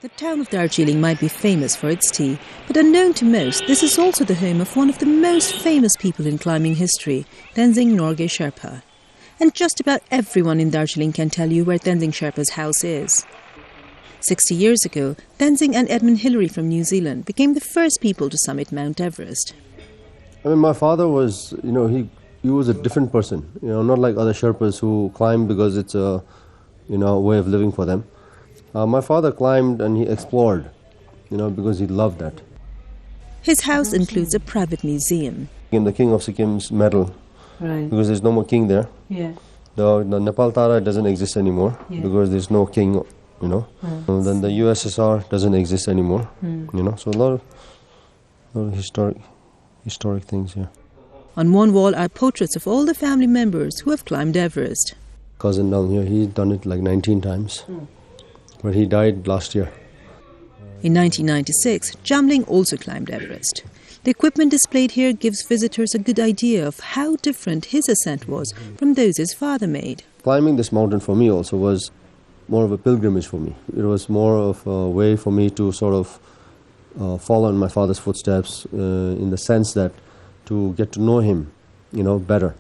The town of Darjeeling might be famous for its tea, but unknown to most, this is also the home of one of the most famous people in climbing history, Tenzing Norgay Sherpa. And just about everyone in Darjeeling can tell you where Tenzing Sherpa's house is. 60 years ago, Tenzing and Edmund from New Zealand became the first people to summit Mount Everest. My father was, he was a different person, not like other Sherpas who climb because it's a, way of living for them. My father climbed and he explored, because he loved that. His house includes a private museum. The King of Sikkim's medal, right, because there's no more king there. Yeah. The Nepal Tara doesn't exist anymore, because there's no king, And then the USSR doesn't exist anymore, So a lot of historic things here. On one wall are portraits of all the family members who have climbed Everest. Cousin down here, he's done it like 19 times. But he died last year. In 1996, Jamling also climbed Everest. The equipment displayed here gives visitors a good idea of how different his ascent was from those his father made. Climbing this mountain for me also was more of a pilgrimage for me. It was more of a way for me to sort of follow in my father's footsteps in the sense that to get to know him, better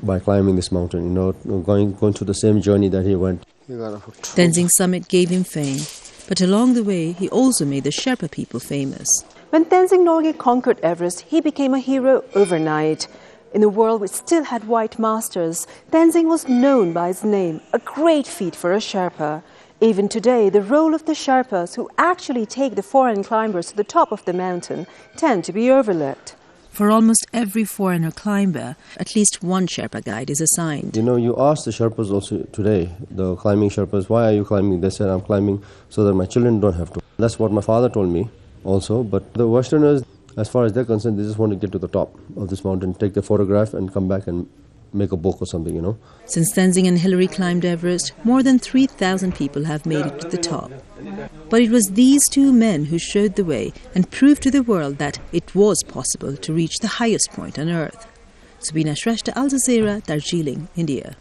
by climbing this mountain, going through the same journey that he went. Tenzing's summit gave him fame, but along the way he also made the Sherpa people famous. When Tenzing Norgay conquered Everest, he became a hero overnight. In a world which still had white masters, Tenzing was known by his name, a great feat for a Sherpa. Even today, the role of the Sherpas who actually take the foreign climbers to the top of the mountain tend to be overlooked. For almost every foreigner climber, at least one Sherpa guide is assigned. You ask the Sherpas also today, the climbing Sherpas, why are you climbing? They said, I'm climbing so that my children don't have to. That's what my father told me also. But the Westerners, as far as they're concerned, they just want to get to the top of this mountain, take the photograph and come back and make a book or something, Since Tenzing and Hillary climbed Everest, more than 3,000 people have made it to the top. But it was these two men who showed the way and proved to the world that it was possible to reach the highest point on earth. Subina, Shrestha, Jazeera, Darjeeling, India.